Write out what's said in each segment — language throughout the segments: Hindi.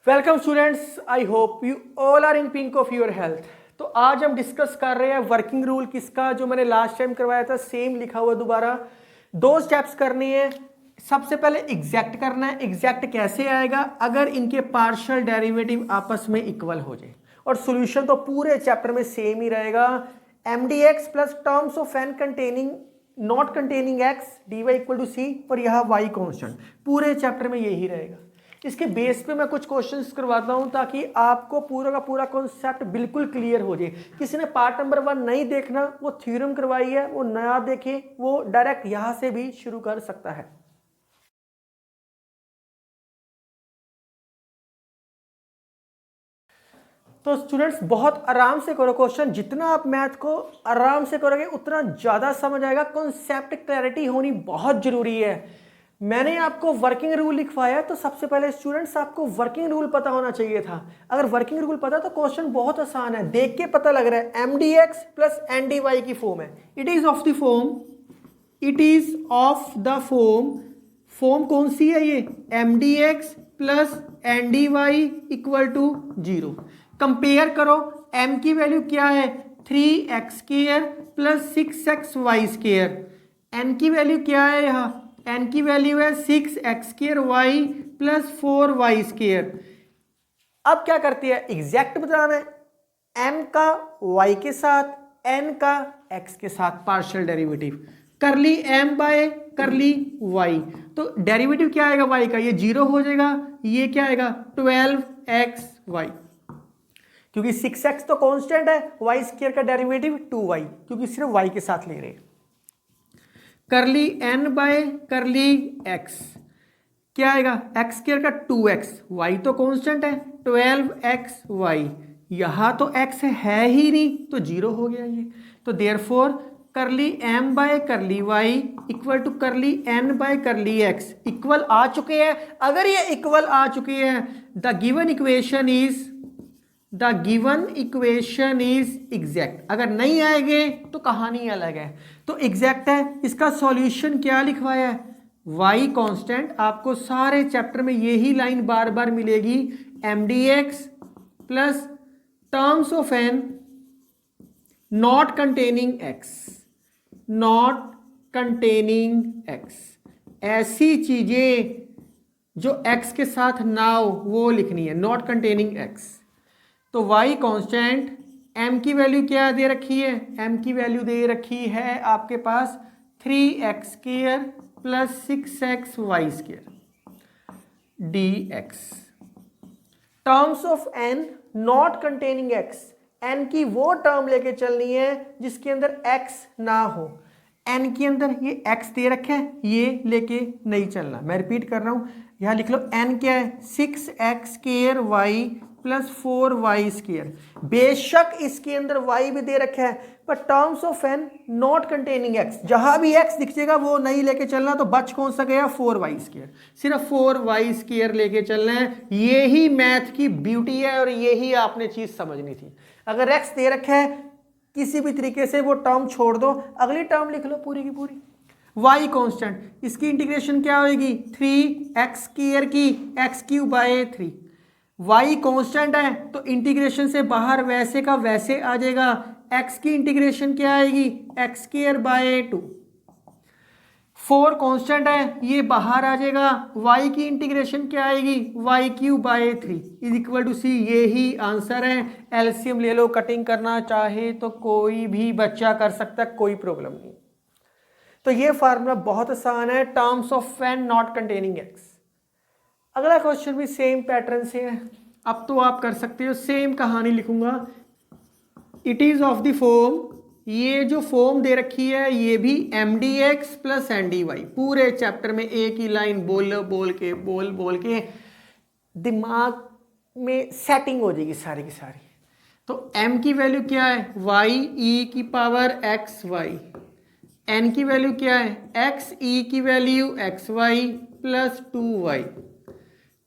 Welcome students, I hope you all are in pink of your health. तो आज हम डिस्कस कर रहे हैं वर्किंग रूल किसका, जो मैंने लास्ट टाइम करवाया था सेम लिखा हुआ दोबारा। दो स्टेप्स करने हैं। सबसे पहले एग्जैक्ट करना है। एग्जैक्ट कैसे आएगा? अगर इनके पार्शियल डेरिवेटिव आपस में इक्वल हो जाए। और सॉल्यूशन तो पूरे चैप्टर में सेम ही रहेगा। M D X plus terms of N containing not containing X D Y equal to C और यह वाई कॉन्स्टेंट, पूरे चैप्टर में यही रहेगा। इसके बेस पे मैं कुछ क्वेश्चंस करवाता हूं ताकि आपको पूरा का पूरा कॉन्सेप्ट बिल्कुल क्लियर हो जाए। किसी ने पार्ट नंबर 1 नहीं देखना, वो थ्योरम करवाई है, वो नया देखे, वो डायरेक्ट यहां से भी शुरू कर सकता है। तो स्टूडेंट्स बहुत आराम से करो क्वेश्चन। जितना आप मैथ को आराम से करोगे उतना ज्यादा समझ आएगा। कॉन्सेप्ट क्लैरिटी होनी बहुत जरूरी है। मैंने आपको वर्किंग रूल लिखवाया, तो सबसे पहले स्टूडेंट्स आपको वर्किंग रूल पता होना चाहिए था। अगर वर्किंग रूल पता तो क्वेश्चन बहुत आसान है, देख के पता लग रहा है। M D X plus N D Y की फॉर्म है। It is of the form form कौन सी है ये? M D X plus N D Y equal to 0। Compare करो, m की वैल्यू क्या है? 3x square plus 6x Y square. n की वैल्यू क्या है? यहाँ n की वैल्यू है 6x square Y plus 4y square. अब क्या करती है? एग्जैक्ट बताना है। m का y के साथ, n का x के साथ पार्शियल डेरिवेटिव। करली m बाय करली y। तो डेरिवेटिव क्या आएगा y का? ये 0 हो जाएगा। ये क्या आएगा? 12xy, क्योंकि 6x तो कांस्टेंट है। वाई स्क्वायर का डेरिवेटिव 2y, क्योंकि सिर्फ y के साथ ले रहे हैं। करली n बाय करली x क्या आएगा? x स्क्वायर का 2x, y तो कांस्टेंट है 12xy। यहां तो x है ही नहीं तो 0 हो गया ये। तो therefore curly m by curly y equal to curly n by curly x equal आ चुके हैं। अगर ये इक्वल आ चुके हैं, the given equation is exact. अगर नहीं आएंगे तो कहानी अलग है। तो एग्जैक्ट है। इसका सॉल्यूशन क्या लिखवाया है? y constant. आपको सारे चैप्टर में यही लाइन बार बार मिलेगी। M D X plus terms of N not containing X. ऐसी चीजें जो x के साथ ना हो वो लिखनी है, नॉट कंटेनिंग x। तो y कांस्टेंट, m की वैल्यू क्या दे रखी है? m की वैल्यू दे रखी है आपके पास 3x square plus 6x Y square dx। Terms of n not containing x। n की वो टर्म लेके चलनी है जिसके अंदर x ना हो। n के अंदर ये x दे रखा है, ये लेके नहीं चलना। मैं रिपीट कर रहा हूं, यहां लिख लो। n क्या है? 6x square Y plus 4y square. बेशक इसके अंदर y भी दे रखा है, पर terms of N not containing x। जहां भी x दिख जाएगा वो नहीं लेके चलना। तो बच कौन सा गया? 4y square. सिर्फ 4y स्क्वायर लेके चलना है। यही मैथ की ब्यूटी है और यही आपने चीज समझनी थी। अगर x दे रखा है किसी भी तरीके से वो टर्म छोड़ दो, अगली टर्म लिख लो पूरी की पूरी। y कांस्टेंट, इसकी इंटीग्रेशन क्या होगी? 3x स्क्वायर की x cube by 3। y constant है तो इंटीग्रेशन से बाहर वैसे का वैसे आ जाएगा। x की इंटीग्रेशन क्या आएगी? x square by 2। 4 कांस्टेंट है, ये बाहर आ जाएगा। y की इंटीग्रेशन क्या आएगी? y cube by 3 is equal to C. ये ही आंसर है। एलसीएम ले लो, कटिंग करना चाहे तो कोई भी बच्चा कर सकता है, कोई प्रॉब्लम नहीं। तो ये फार्मूला बहुत आसान है, terms of N not containing X. अगला क्वेश्चन भी सेम पैटर्न से है। अब तो आप कर सकते हो, सेम कहानी लिखूंगा। It is of the form, ये जो फॉर्म दे रखी है ये भी M D X plus N D Y. पूरे चैप्टर में एक ही लाइन बोल के दिमाग में सेटिंग हो जाएगी सारी की सारी। तो m की वैल्यू क्या है? y e की पावर एक्स वाई। n की वैल्यू क्या है? x e की value X Y plus 2y।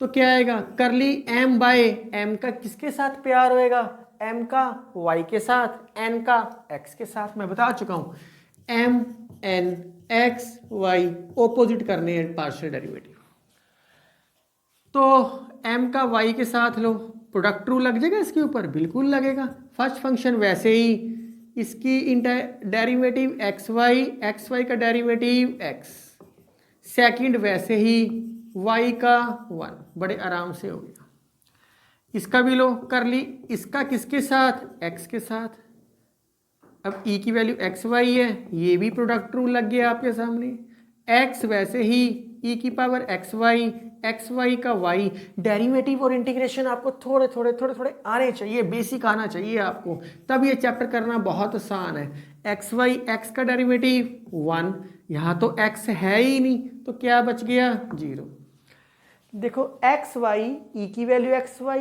तो क्या आएगा? करली m बाय m का किसके साथ प्यार होएगा? m का y के साथ, n का x के साथ। मैं बता चुका हूं m n x y opposite करने हैं पार्शियल डेरिवेटिव। तो m का y के साथ लो, प्रोडक्ट रूल लग जाएगा इसके ऊपर, बिल्कुल लगेगा। फर्स्ट फंक्शन वैसे ही, इसकी डेरिवेटिव xy का डेरिवेटिव x, सेकंड वैसे ही y का 1, बड़े आराम से हो गया। इसका भी लो कर ली, इसका किसके साथ, x के साथ। अब e की वैल्यू xy है, ये भी प्रोडक्ट रूल लग गया आपके सामने। x वैसे ही e की पावर xy का y, डेरिवेटिव और इंटीग्रेशन आपको थोड़े थोड़े आने चाहिए, बेसिक आना चाहिए आपको, तब ये चैप्टर करना बहुत आसान है। x का डेरिवेटिव 1, यहाँ तो x है ही नहीं, तो क्या बच गया 0। देखो xy e की वैल्यू xy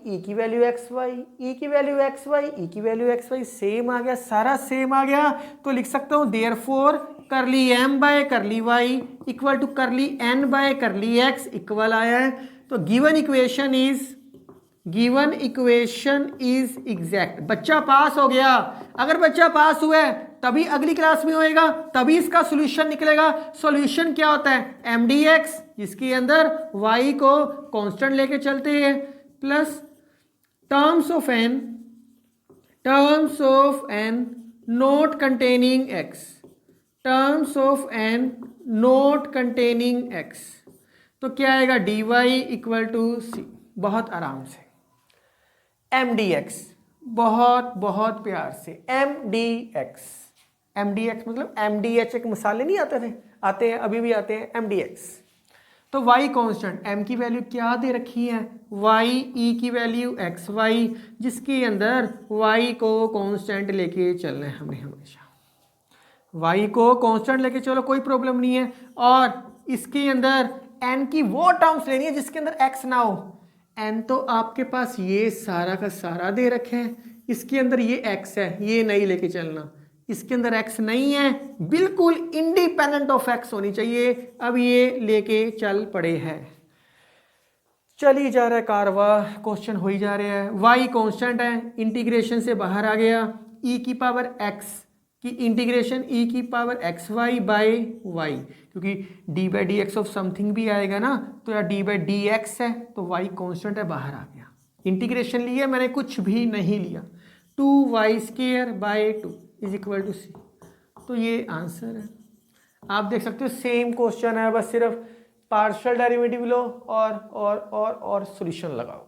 e की वैल्यू xy e की वैल्यू xy e की वैल्यू xy सेम आ गया, सारा सेम आ गया। तो लिख सकता हूँ therefore curly m by curly y equal to curly n by curly x equal आया है। तो गिवन इक्वेशन इज एग्जैक्ट। बच्चा पास हो गया। अगर बच्चा पास हुआ है तभी अगली क्लास में होएगा, तभी इसका सॉल्यूशन निकलेगा। सॉल्यूशन क्या होता है, mdx, जिसके अंदर y को कांस्टेंट लेके चलते हैं, plus terms of n not containing x, तो क्या आएगा dy इक्वल टू c। बहुत आराम से mdx, बहुत प्यार से mdx मतलब mdh, एक मसाले नहीं आते थे, आते हैं अभी भी आते हैं, mdx। तो y कांस्टेंट, m की वैल्यू क्या दे रखी है, y e की वैल्यू xy, जिसके अंदर y को कांस्टेंट लेके चलना है हमने हमेशा। y को कांस्टेंट लेके चलो, कोई प्रॉब्लम नहीं है। और इसके अंदर n की वो टर्म्स लेनी है जिसके अंदर x ना हो। n तो आपके पास ये सारा का सारा दे रखे हैं, इसके अंदर ये x है, ये नहीं लेके चलना। इसके अंदर x नहीं है, बिल्कुल इंडिपेंडेंट ऑफ x होनी चाहिए। अब ये लेके चल पड़े हैं, चली जा रहा है कारवा, क्वेश्चन हो ही जा रहा है। y कांस्टेंट है, इंटीग्रेशन से बाहर आ गया, e की पावर x की इंटीग्रेशन e की पावर xy बाय y, क्योंकि d by D x of something भी आएगा ना, तो या d बाई डी एक्स है, तो y कांस्टेंट है, बाहर आ गया। इंटीग्रेशन लिया मैंने, कुछ भी नहीं लिया। 2y² by 2 is equal to c। तो ये आंसर है। आप देख सकते हो सेम क्वेश्चन है, बस सिर्फ पार्शियल डेरिवेटिव लो और सॉल्यूशन लगाओ।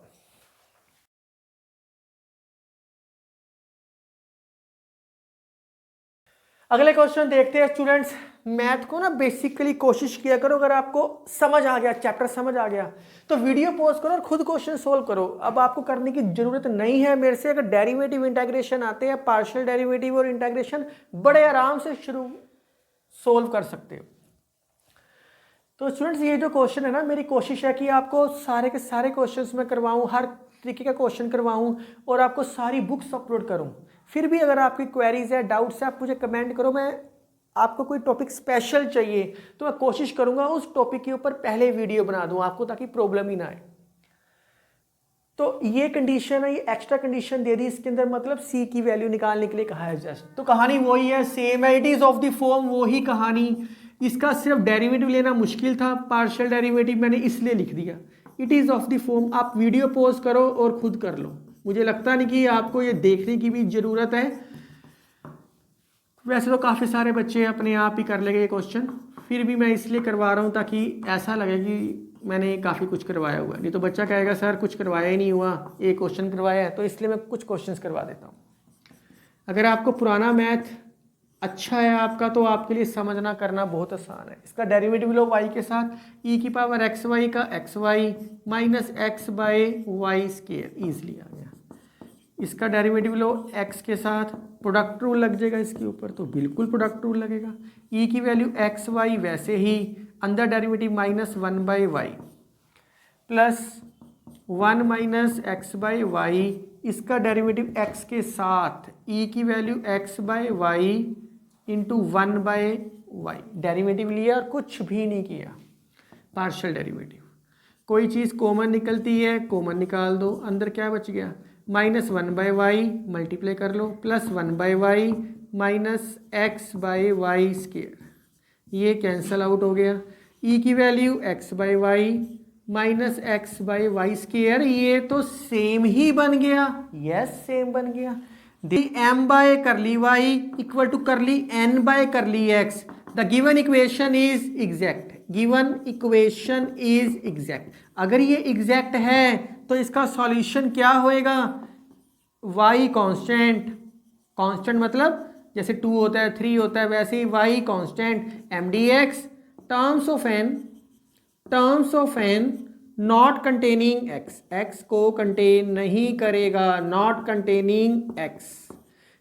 अगले क्वेश्चन देखते हैं स्टूडेंट्स। मैथ को ना बेसिकली कोशिश किया करो, अगर आपको समझ आ गया, चैप्टर समझ आ गया, तो वीडियो पॉज करो और खुद क्वेश्चन सोल्व करो। अब आपको करने की जरूरत नहीं है मेरे से। अगर डेरिवेटिव इंटीग्रेशन आते हैं, पार्शियल डेरिवेटिव और इंटीग्रेशन बड़े आराम से सोल्व कर सकते हो। तो स्टूडेंट्स ये जो क्वेश्चन है ना, मेरी कोशिश है कि आपको सारे के सारे क्वेश्चंस मैं करवाऊं, हर तरीके का क्वेश्चन करवाऊं और आपको सारी बुक्स अपलोड करूं। फिर भी अगर आपकी क्वेरीज है, डाउट्स है, आप मुझे कमेंट करो। मैं आपको कोई टॉपिक स्पेशल चाहिए तो मैं कोशिश करूंगा उस टॉपिक के ऊपर पहले वीडियो बना दूं आपको, ताकि प्रॉब्लम ही ना आए। तो ये कंडीशन है, ये एक्स्ट्रा कंडीशन दे दी इसके अंदर, मतलब सी की वैल्यू निकालने के लिए कहा है जस्ट। तो कहानी वही है, सेम है, it is of the form, वही कहानी। इसका सिर्फ डेरिवेटिव लेना मुश्किल था, पार्शियल डेरिवेटिव मैंने इसलिए लिख दिया। It is of the form. आप वीडियो पॉज करो और खुद कर लो। मुझे लगता नहीं कि आपको ये देखने की भी जरूरत है। वैसे तो काफ़ी सारे बच्चे अपने आप ही कर लेंगे ये क्वेश्चन, फिर भी मैं इसलिए करवा रहा हूँ ताकि ऐसा लगे कि मैंने काफ़ी कुछ करवाया हुआ है। नहीं तो बच्चा कहेगा सर कुछ करवाया ही नहीं हुआ, एक क्वेश्चन करवाया है, तो इसलिए मैं कुछ क्वेश्चंस करवा देता हूँ। अगर आपको पुराना मैथ अच्छा है आपका, तो आपके लिए समझना करना बहुत आसान है। इसका डेरिवेटिव लो y के साथ, e की पावर xy का xy minus x by Y square, easily आ गया। इसका डेरिवेटिव लो x के साथ, प्रोडक्ट रूल लग जाएगा इसके ऊपर, तो बिल्कुल प्रोडक्ट रूल लगेगा। e की वैल्यू xy वैसे ही, अंदर derivative minus 1 by Y plus 1 minus x by Y, इसका डेरिवेटिव x के साथ, e की value x by Y into 1 by Y. Derivative लिया और कुछ भी नहीं किया, पार्शियल डेरिवेटिव। कोई चीज़ कॉमन निकलती है, कॉमन निकाल दो, अंदर क्या बच गया, माइनस 1 बाय वाई मल्टीप्लाई कर लो, plus 1 by Y minus X by Y square, ये कैंसल आउट हो गया। e की value x by Y minus X by Y square, ये तो सेम ही बन गया, यस सेम बन गया। M by curly Y equal to curly N by curly X, the given equation is exact, given equation is exact. अगर ये एग्जैक्ट है तो इसका सॉल्यूशन क्या होएगा, y कांस्टेंट, कांस्टेंट मतलब जैसे 2 होता है 3 होता है वैसे ही y constant M D X terms of N not containing x, x को कंटेन नहीं करेगा, नॉट कंटेनिंग x,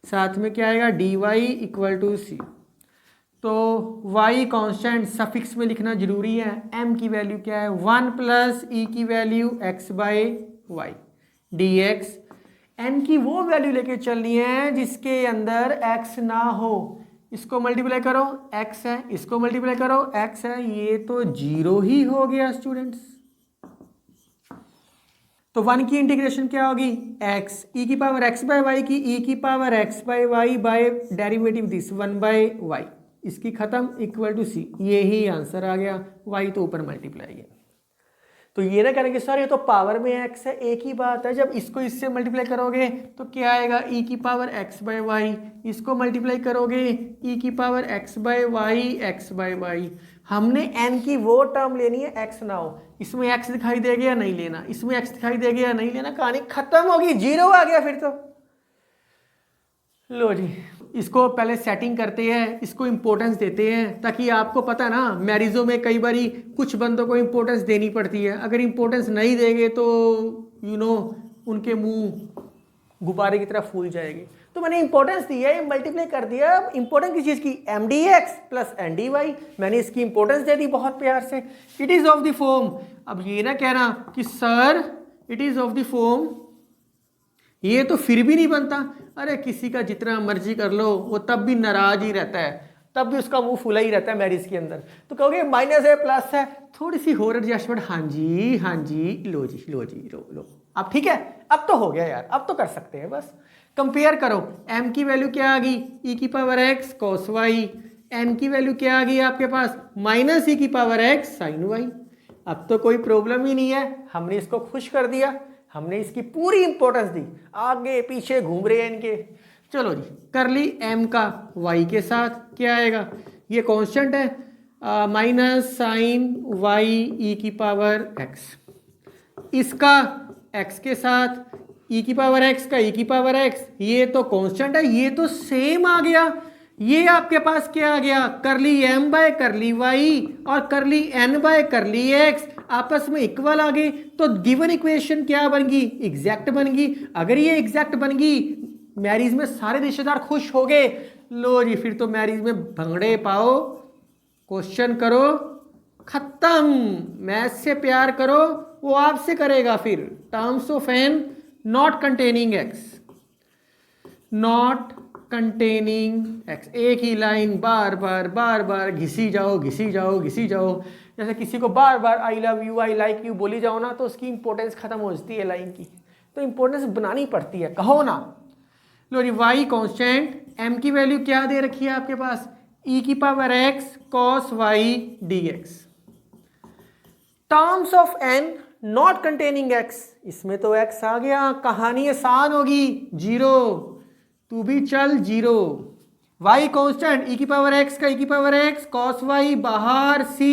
साथ में क्या आएगा dy इक्वल टू सी। तो y कांस्टेंट सफिक्स में लिखना जरूरी है, m की वैल्यू क्या है 1 प्लस e की value x by Y D X, n की वो वैल्यू लेके चलनी है जिसके अंदर x ना हो, इसको मल्टीप्लाई करो x है, इसको मल्टीप्लाई करो x है, ये तो 0 ही हो गया स्टूडेंट्स। तो 1 की इंटीग्रेशन क्या होगी x e की पावर x बाय वाई की e की power x by Y by derivative this 1 by Y, इसकी खत्म इक्वल टू सी, ये ही आंसर आ गया, y तो ऊपर मल्टीप्लाई है। तो ये ना करेंगे सर ये तो पावर में x है, एक ही बात है, जब इसको इससे मल्टीप्लाई करोगे तो क्या आएगा e की पावर x बाय वाई, इसको मल्टीप्लाई करोगे e की power x by Y x by Y. हमने n की वो टर्म लेनी है x ना हो, इसमें x दिखाई देगा या नहीं लेना, इसमें x दिखाई देगा या नहीं लेना, कहानी खत्म होगी, 0 आ गया फिर तो। लो जी, इसको पहले सेटिंग करते हैं, इसको इंपॉर्टेंस देते हैं, ताकि आपको पता ना मैरिजों में कई बारी कुछ बंदों को इंपॉर्टेंस देनी पड़ती है, अगर इंपॉर्टेंस नहीं देंगे तो उनके मुंह गुब्बारे की तरह फूल जाएंगे। तो मैंने इंपॉर्टेंस दी है, मल्टीप्लाई कर दिया, अब इंपॉर्टेंस किस चीज़ की M D X plus N D Y, मैंने इसकी इंपॉर्टेंस दे दी बहुत प्यार से, it is of the form. अब ये ना कहना कि sir it is of the form, ये तो फिर भी नहीं बनता, अरे किसी का जितना मर्जी कर लो वो तब भी नाराज ही रहता है, तब भी उसका मुंह फूला ही रहता है मैरिज के अंदर। तो कहोगे माइनस है प्लस है, थोड़ी सी हो एडजस्टमेंट, हाँ जी लो जी लो जी लो, अब ठीक है, अब तो हो गया यार, अब तो कर सकते हैं। बस कंपेयर करो, m की वैल्यू क्या आ गई e की power x cos y, n की वैल्यू क्या आ गई आपके पास माइनस e की पावर x sin y। अब तो कोई प्रॉब्लम ही नहीं है, हमने इसको खुश कर दिया, हमने इसकी पूरी इंपॉर्टेंस दी, आगे पीछे घूम रहे हैं इनके। चलो जी, कर ली m का y के साथ क्या आएगा, ये कांस्टेंट है माइनस साइन वाई ई की पावर x, इसका x के साथ e की पावर x का e की पावर x, ये तो कांस्टेंट है, ये तो सेम आ गया। ये आपके पास क्या आ गया करली m बाय करली y और curly n by curly x आपस में इक्वल आ गए, तो गिवन इक्वेशन क्या बन गई एग्जैक्ट बन गई। अगर ये एग्जैक्ट बन गई, मैरिज में सारे रिश्तेदार खुश हो गए, लो जी फिर तो मैरिज में भंगड़े पाओ, क्वेश्चन करो, खत्म। मैथ से प्यार करो, वो आपसे करेगा फिर। Terms of N not containing X, not containing X, एक ही लाइन बार बार घिसी जाओ घिसी जाओ घिसी जाओ। जैसे किसी को बार बार I love you I like you बोली जाओ ना, तो उसकी इंपॉर्टेंस खत्म हो जाती है लाइन की, तो इंपॉर्टेंस बनानी पड़ती है, कहो ना। लो जी, वाई कांस्टेंट, m की वैल्यू क्या दे रखी है आपके पास e की power x cos y dx, terms of n not containing x, इसमें तो x आ गया, कहानी आसान होगी, 0 तू भी चल 0। y कांस्टेंट e की पावर x का e की पावर x cos y बाहर c,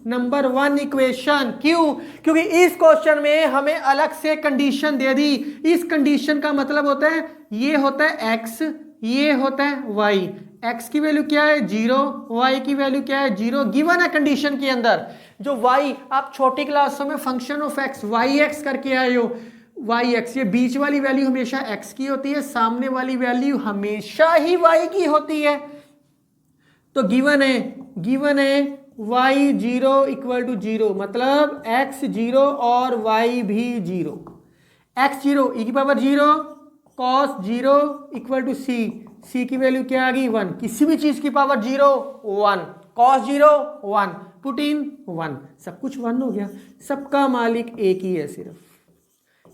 नंबर 1 इक्वेशन। क्यों? क्योंकि इस क्वेश्चन में हमें अलग से कंडीशन दे दी। इस कंडीशन का मतलब होता है ये होता है x, ये होता है y, x की वैल्यू क्या है 0, y की वैल्यू क्या है 0, गिवन है कंडीशन के अंदर। जो y आप छोटी क्लासों में function of x Y X करके आए हो, वाई एक्स, ये बीच वाली वैल्यू हमेशा x की होती है, सामने वाली वैल्यू हमेशा ही y की होती है। तो गिवन है y 0 इक्वल टू 0, मतलब x 0 और y भी 0। x 0 e की power 0 cos 0 equal to c की वैल्यू क्या आ गई 1, किसी भी चीज की पावर 0 1, cos 0 1, पुट इन 1, सब कुछ 1 हो गया। सबका मालिक एक ही है सिर्फ,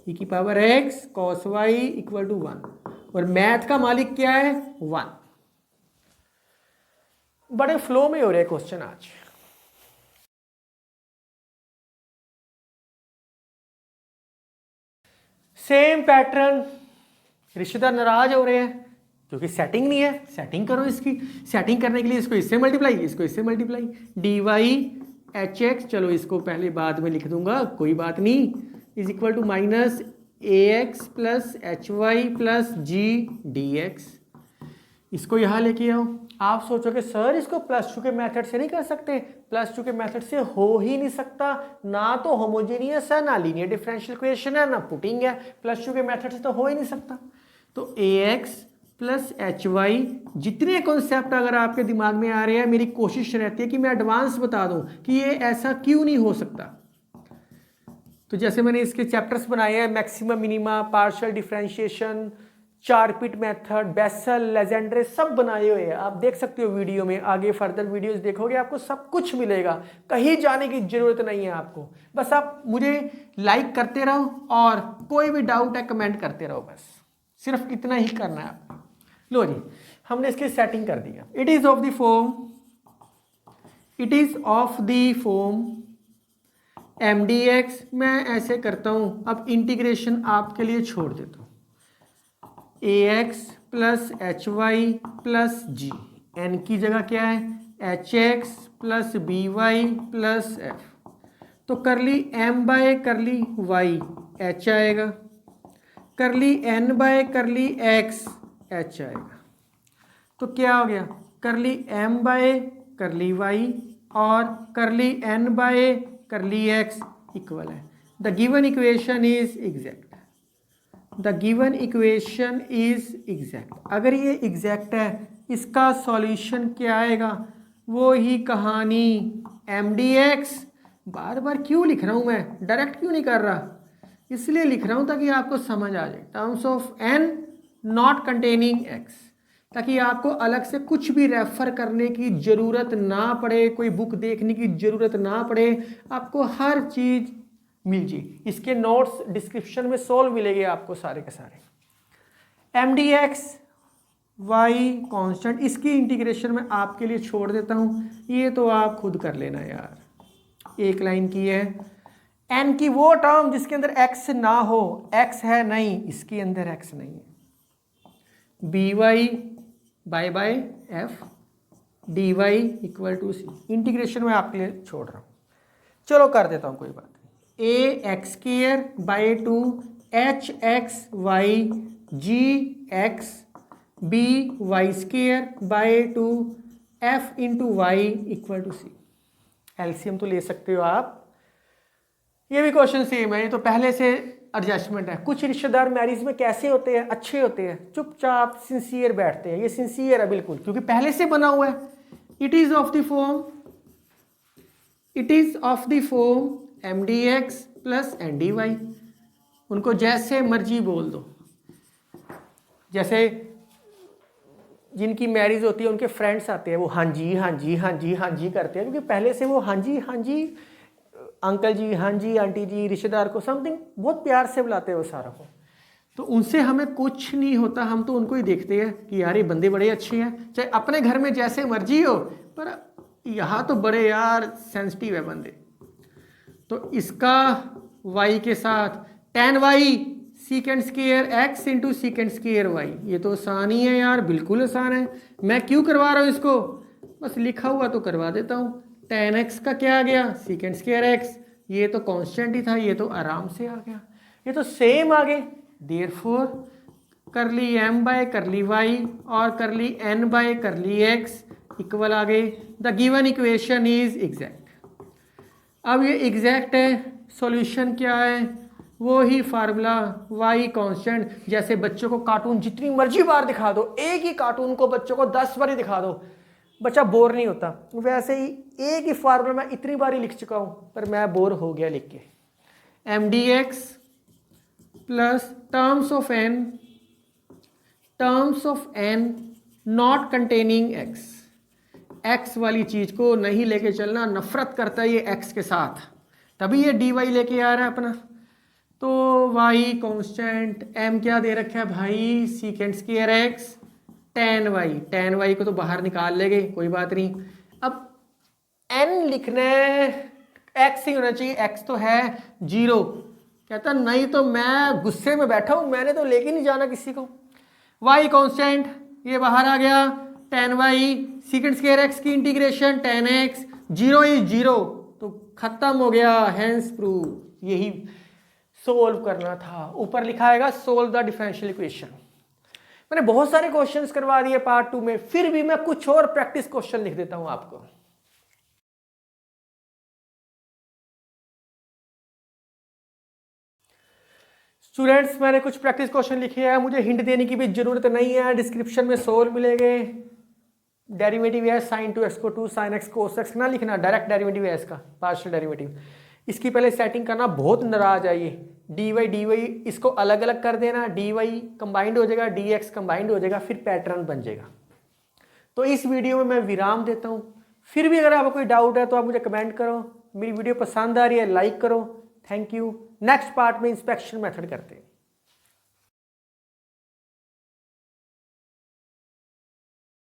e की power x cos y equal to 1, और मैथ का मालिक क्या है 1। बड़े फ्लो में हो रहे क्वेश्चन आज। सेम पैटर्न, रिश्तेदार नाराज हो रहे हैं क्योंकि सेटिंग नहीं है, सेटिंग करो इसकी। सेटिंग करने के लिए इसको इससे मल्टीप्लाई, इसको इससे multiply, D Y H X, चलो इसको पहले बाद में लिख दूंगा कोई बात नहीं, is equal to minus A X plus H Y plus G D X. इसको यहाँ लेके आओ। आप सोचोगे सर इसको प्लस टू के मेथड से नहीं कर सकते, प्लस टू के मेथड से हो ही नहीं सकता, ना तो होमोजेनियस है, ना लीनियर डिफरेंशियल इक्वेशन है, ना पुटिंग है, प्लस टू के मेथड से तो हो ही नहीं सकता। तो ए एक्स प्लस एच वाई, जितने कॉन्सेप्ट अगर आपके दिमाग में आ रहे हैं, मेरी कोशिश रहती है कि मैं एडवांस बता दूं कि ये ऐसा क्यों नहीं हो सकता। तो जैसे मैंने इसके चैप्टर्स बनाए हैं, maximum minima, partial differentiation, Charpit method, Bessel, Legendre, सब बनाए हुए हैं, आप देख सकते हो वीडियो में। आगे फर्दर वीडियोस देखोगे आपको सब कुछ मिलेगा, कहीं जाने की जरूरत नहीं है आपको। बस आप मुझे लाइक करते रहो और कोई भी डाउट है कमेंट करते रहो, बस सिर्फ इतना ही करना है आपको। लो जी, हमने इसकी सेटिंग कर दिया। It is of the form, it is of the form M D X. मैं ऐसे करता हूं, अब इंटीग्रेशन आपके लिए छोड़ देता हूं। A X plus H Y plus G, N की जगह क्या है H X plus B Y plus F. तो curly M by curly Y H आएगा, curly N by curly X H आएगा। तो क्या हो गया, करली एम बाय करली वाई और curly N by curly X equal है। The given equation is exact, the given equation is exact. अगर ये एग्जैक्ट है, इसका सॉल्यूशन क्या आएगा, वो ही कहानी एम डी एक्स। बार बार क्यों लिख रहा हूँ मैं, डायरेक्ट क्यों नहीं कर रहा, इसलिए लिख रहा हूँ ताकि आपको समझ आ जाए। Terms of N not containing X, ताकि आपको अलग से कुछ भी रेफर करने की ज़रूरत ना पड़े, कोई बुक देखने की ज़रूरत ना पड़े, आपको हर चीज़ मिल जाए। इसके नोट्स डिस्क्रिप्शन में सोल्व मिलेंगे आपको सारे के सारे। M D X Y constant, इसकी इंटीग्रेशन में आपके लिए छोड़ देता हूँ, ये तो आप खुद कर लेना यार। एक लाइन की है, एन की वो टर्म जिसके अंदर एक्स ना हो, एक्स है नहीं, इसके अंदर एक्स नहीं है। B Y by by F D Y equal to C, integration में आपके लिए छोड़ रहा हूँ। चलो कर देता हूँ, कोई बात नहीं। A X square by two H X Y G X B Y square by two F into Y equal to C. LCM तो ले सकते हो आप। ये भी क्वेश्चन सेम है, ये तो पहले से एडजस्टमेंट है। कुछ रिश्तेदार मैरिज में कैसे होते हैं, अच्छे होते हैं, चुपचाप सिंसियर बैठते हैं, ये सिंसियर है बिल्कुल क्योंकि पहले से बना हुआ है। It is of the form, it is of the form M D X plus N D Y. उनको जैसे मर्जी बोल दो, जैसे जिनकी मैरिज होती है उनके फ्रेंड्स आते हैं, वो हाँ जी हाँ जी हाँ जी हाँ जी करते हैं क्योंकि पहले से वो हाँ जी अंकल जी, हाँ जी आंटी जी, रिश्तेदार को समथिंग बहुत प्यार से बुलाते हैं वो सारा को। तो उनसे हमें कुछ नहीं होता, हम तो उनको ही देखते हैं कि यार ये बंदे बड़े अच्छे हैं, चाहे अपने घर में जैसे मर्जी हो, पर यहाँ तो बड़े यार सेंसिटिव है बंदे। तो इसका y के साथ tan y secant square x into secant square Y, ये तो आसान ही है यार, बिल्कुल आसान है। मैं क्यों करवा रहा हूँ इसको, बस लिखा हुआ तो करवा देता हूँ। tan x का क्या आ गया सीकेंड स्क्वायर x, ये तो कांस्टेंट ही था, ये तो आराम से आ गया, ये तो सेम आ गए। Therefore curly m by curly y और curly n by curly x equal आ गए। The given equation is exact. अब ये एग्जैक्ट है, सॉल्यूशन क्या है, वो ही फार्मूला y कांस्टेंट। जैसे बच्चों को कार्टून जितनी मर्जी बार दिखा दो, एक ही कार्टून को बच्चों को 10 बार ही दिखा दो, बच्चा बोर नहीं होता। वैसे ही एक ही फार्मूला मैं इतनी बार ही लिख चुका हूँ पर मैं बोर हो गया लिख के। M D X plus terms of N not containing X. X वाली चीज को नहीं लेके चलना, नफरत करता है ये एक्स के साथ, तभी ये डी वाई लेके आ रहा है अपना। तो वाई कांस्टेंट, एम क्या दे रखा है भाई secant square x, tan y को तो बाहर निकाल लेंगे, कोई बात नहीं। अब n लिखना है, x ही होना चाहिए, x तो है 0, कहता नहीं तो मैं गुस्से में बैठा हूँ, मैंने तो लेके नहीं जाना किसी को। y कांस्टेंट ये बाहर आ गया, tan y secant square x की इंटीग्रेशन tan x, 0 इज 0 तो खत्म हो गया, हेंस प्रूव। यही सोल्व करना था। ऊपर लिखा आएगा सोल्व द डिफरेंशियल इक्वेशन। मैंने बहुत सारे क्वेश्चंस करवा दिए पार्ट 2 में, फिर भी मैं कुछ और प्रैक्टिस क्वेश्चन लिख देता हूं आपको। स्टूडेंट्स मैंने कुछ प्रैक्टिस क्वेश्चन लिखे हैं, मुझे हिंट देने की भी जरूरत नहीं है, डिस्क्रिप्शन में सोल्व मिलेंगे। डेरिवेटिव है sin 2x को 2 sin x cos x ना लिखना, डायरेक्ट डेरिवेटिव है इसका, पार्शियल डेरिवेटिव। इसकी पहले सेटिंग करना, बहुत नाराज है ये। dy इसको अलग अलग कर देना, dy कंबाइंड हो जाएगा, dx कंबाइंड हो जाएगा, फिर पैटर्न बन जाएगा। तो इस वीडियो में मैं विराम देता हूँ। फिर भी अगर आपको कोई डाउट है तो आप मुझे कमेंट करो। मेरी वीडियो पसंद आ रही है लाइक करो। Thank you. नेक्स्ट पार्ट में इंस्पेक्शन मेथड करते हैं।